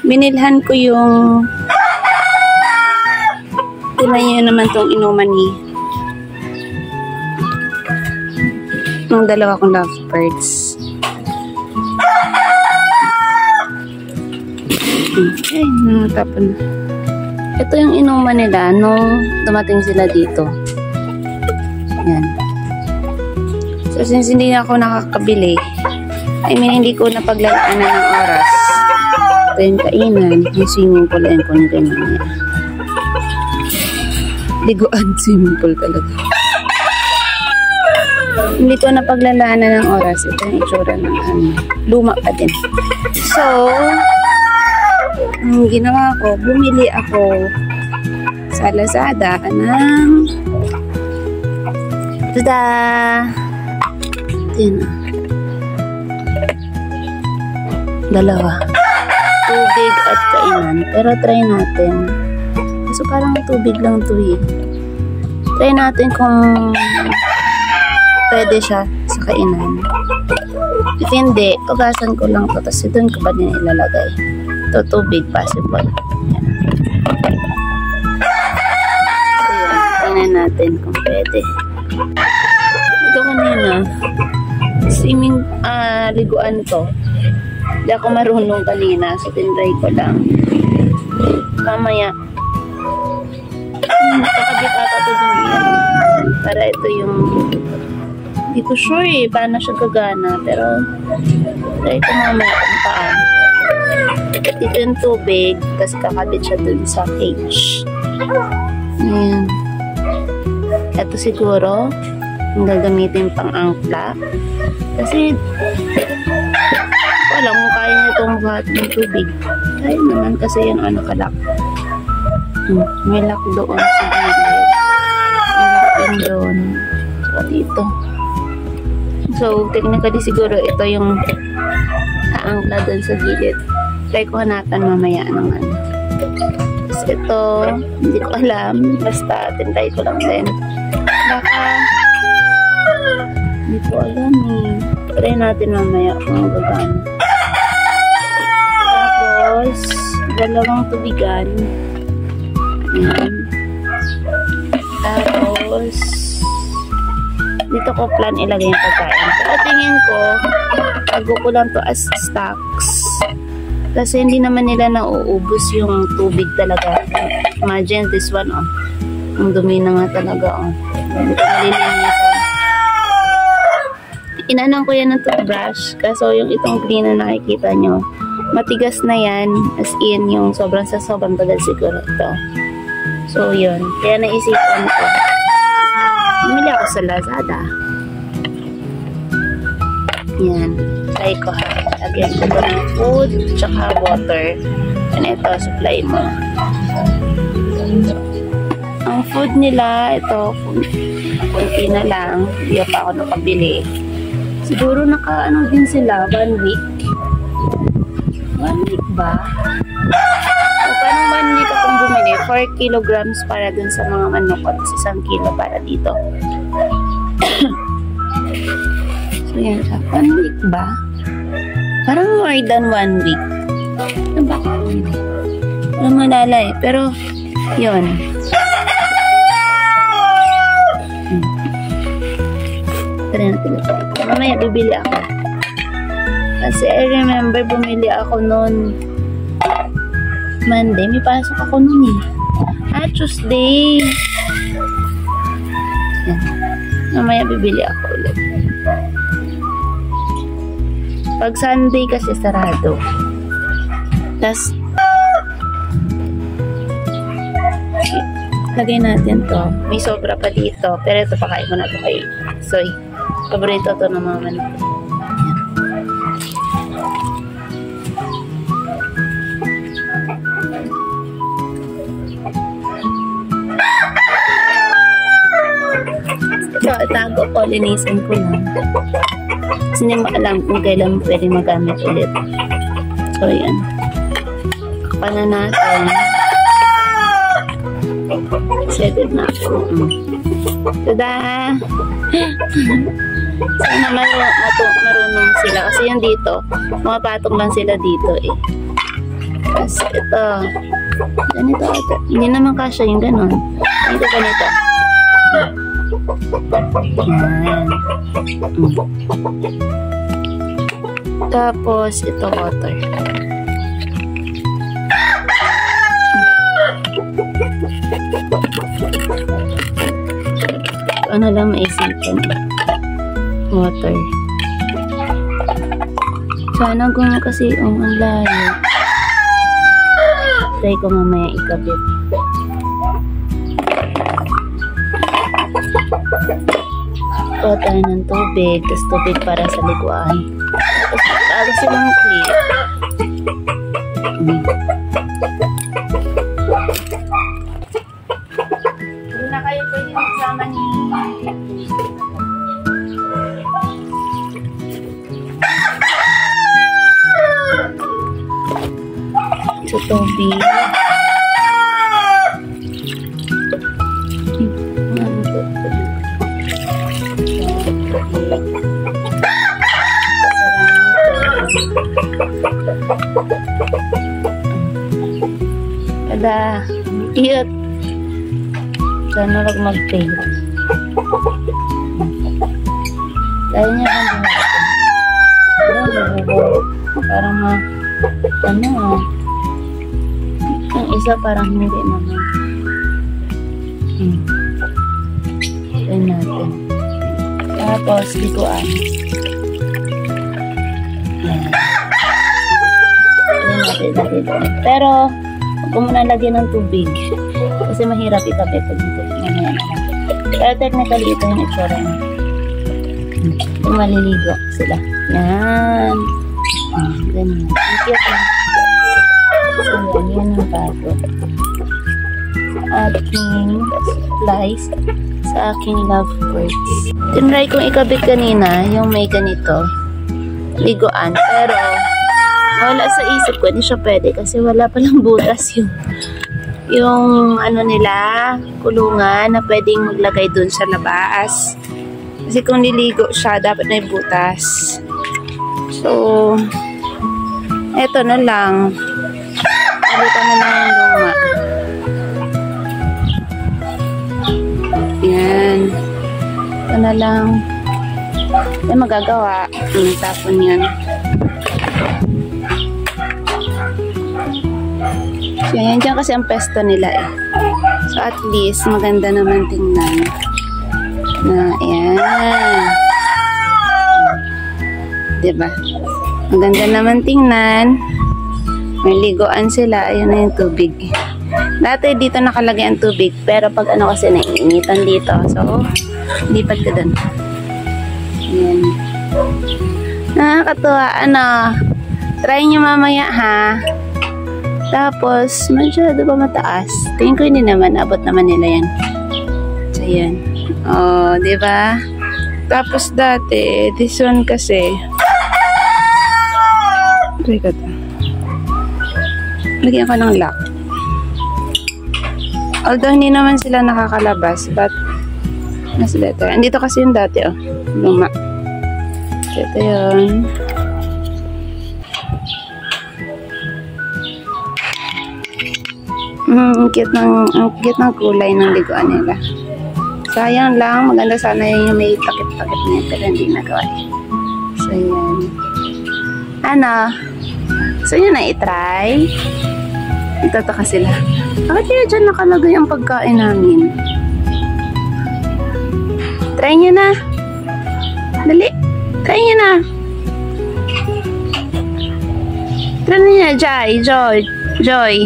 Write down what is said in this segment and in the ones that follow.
Binilhan ko yung tinayo naman tong inuman ni ng dalawa kong lovebirds. Ay, natapon na. Ito yung inuman nila nung dumating sila dito. Yan. So, since hindi na ako nakakabili, hindi ko napaglalaanan ng oras. Ito yung kainan. Yung swimming pool ayun ko na ganyan. Liguan, swimming pool talaga. Hindi ko napaglalaanan ng oras. Ito yung itsura ng luma pa din. So, ang ginawa ko, bumili ako sa Lazada ng tada! Yan. Dalawa. Tubig at kainan. Pero try natin. So parang tubig lang ito eh. Try natin kung pwede siya sa kainan. If hindi, tugasan ko lang ito. Tapos doon ko ba din ilalagay. Ito tubig possible. Yan. So yun. Tingnan natin kung pwede. Ito kanina. Swimming liguan to. Hindi ako marunong kanina, so tinry ko lang. Mamaya kakabit ata ito dun yan. Para ito yung hindi ko sure eh paano siya gagana, pero try ko mamaya kung paano. Ito yung tubig kasi kakabit siya dun sa cage. Ayan. Ito siguro ang gagamitin pang angkla kasi alam mo kaya niya itong buhat ng tubig. Kaya naman kasi yung kalak. May lock doon sa gilid. May lock din doon. So, dito. So, technically siguro ito yung haangkla doon sa gilid. Try ko hanapan mamaya ng Tapos ito, hindi ko alam. Basta, tintay ko lang din. Baka, hindi ko alam eh. Try natin mamaya kung gagana. Tapos, dalawang tubigan. Ayan. Tapos, dito ko plan ilagay yung pagkain. Pero tingin ko, tago ko lang to as stocks. Kasi hindi naman nila nauubos yung tubig talaga. Imagine this one, oh. Ang dumi na nga talaga, oh. Hindi ko nalilinisan. Inanan ko yan ng toothbrush. Kaso yung itong green na nakikita nyo, matigas na yan. As in, yung sobrang sa sobrang tagal siguro ito. So, yun. Kaya naisipan ko. Bumili ako sa Lazada. Yan. Try ko ha. Lagyan ko ito ng food, tsaka water. And ito, supply mo. Ang food nila, ito, kunti na lang. Hindi pa ako nakabili. Siguro din sila, 1 week. 1 week ba? O parang 1 week akong bumili. 4 kilograms para dun sa mga manok at 1 kilo para dito. So yan siya. 1 week ba? Parang more than 1 week. Ano ba? Walang malala eh. Pero, yun. Tara natin ito. Mamaya bibili ako. Kasi I remember bumili ako noon Monday. May pasok ako noon eh. Tuesday. Yan. Mamaya bibili ako ulit. Pag Sunday kasi sarado. Tapos lagay natin to. May sobra pa dito. Pero ito pakain ko na ito kay Soy. Paborito to ng mga manok. Ito, itago ko. Linisin ko lang. Kasi hindi mo alam kung kailan pwede magamit ulit. So, yan. Takpan na natin. Excited na ako. Tada! Sana marunong sila. Kasi yan dito, mapatong lang sila dito eh. Tapos, ito. Ganito ata. Hindi naman kasya yung ganon. Ganito, ganito. Yan. Tapos, ito water. Ano lang maisipan? Water. Sana kung kasi ang layo. Try ko mamaya ikabit. Kuha tayo ng tubig. Tapos tubig para sa liguan. Tapos para silang clear. Hindi na kayo pwede magsama ni sa tubig. Ada, cute. Sana wag mag-fail. Kaya niya kang bumatin. Parang ano, yung isa parang hindi naman. Tignan natin. Tapos, liguan. Yan. Pero, huwag ko muna lagyan ng tubig. Kasi mahirap ikabit pag dito. Pero technically, ito yung itsura niya. Kung maliligo sila. Yan. Ganyan. Ang cute na. So, yan ang bago. Sa aking supplies. Sa aking love birds. Tinry kong ikabit kanina, yung may ganito. Liguan. Pero, wala sa isip ko, hindi siya pwede kasi wala palang butas yung ano nila, kulungan na pwedeng maglagay dun sa labas. Kasi kung niligo siya, dapat may butas. So, eto na lang. Alita na lang yung luma. Yan. Ito na lang. Ay, magagawa. Tapon yan. So, yan dyan kasi ang pesto nila eh. So, at least, maganda naman tingnan. Na, ayan. Diba? Maganda naman tingnan. May liguan sila. Ayun na yung tubig. Dati dito nakalagay ang tubig. Pero pag ano kasi naiinitan dito. So, lipat ka dun. Ayan. Nakakatuwa. Ano? Try nyo mamaya ha. Tapos, masyado ba mataas? Tingin ko hindi naman. Abot naman nila yan. So, yan. O, diba? Tapos dati, this one kasi. Try ko ito. Lagyan ko ng lock. Although, hindi naman sila nakakalabas. But, mas better. Andito kasi yung dati, oh. Luma. So, ito yun. Ang cute ng kulay ng liguan nila. Sayang lang, maganda sana yung may takip-takip niya, pero hindi nagawa eh. So, yan. Ano? Gusto nyo na i-try? Nagtataka sila. Bakit kaya dyan nakalagay ang pagkain namin? Try nyo na. Dali. Try nyo na. Try nyo na, Joy.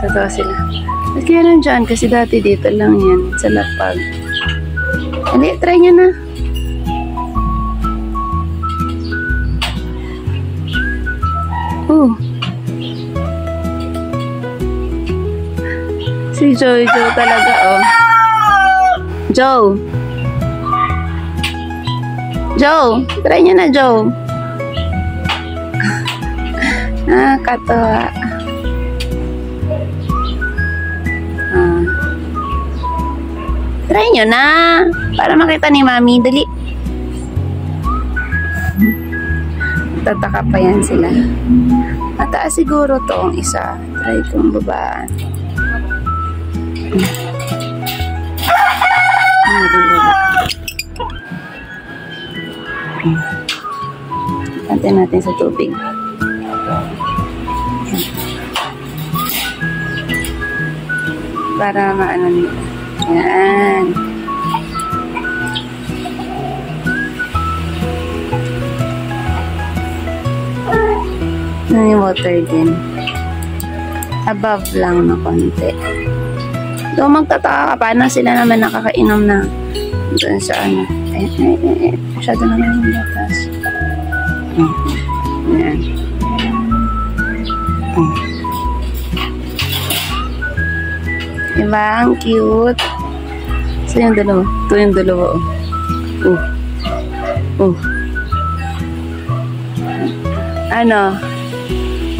Totoo sila. At kaya nandyan, kasi dati dito lang yan, sa lapag. Hindi, try nyo na. Si Joe talaga, oh. Joe, try nyo na, Joe. Katawa. Try nyo na. Para makita ni Mami. Dali. Magtataka pa yan sila. Mataas siguro to ang isa. Try kong babaan. Antin natin sa tubig. Para maano nila. Yan. Yung water din. Above lang na konti. So, magtataka ka, paano sila naman nakakainom na doon sa ano. Masyado naman yung batas. Ayan. Diba? Ang cute. So, yung dalawa. Ito yung dalawa. Ano?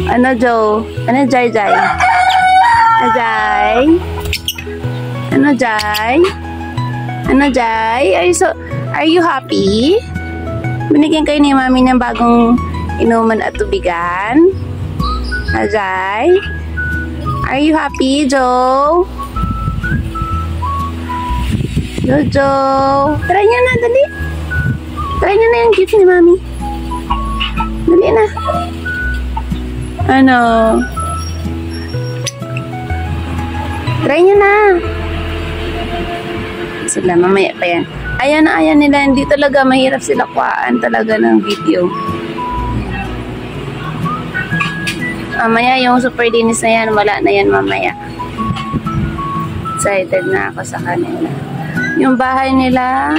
Ano, Joe? Ano, Jai? Jai? Ano, Jai? Ano, Jai? Are you happy? Binigyan kayo ni Mami ng bagong inuman at tubigan? Jai? Are you happy, Joe? Jojo! Try niya na, dali. Try niya na yung gift ni Mami. Dali na. Ano? Try niya na. Sila, mamaya pa yan. Ayan na, ayan nila. Hindi talaga mahirap sila kuhaan talaga ng video. Mamaya yung super dinis na yan, wala na yan mamaya. Excited na ako sa kanila. Yung bahay nila,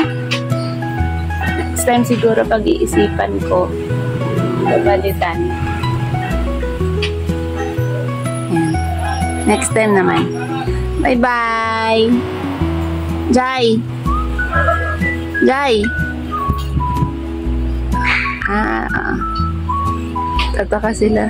next time siguro pag-iisipan ko. Babalitan. Ayan. Next time naman. Bye-bye! Jai! Jai! Tataka sila.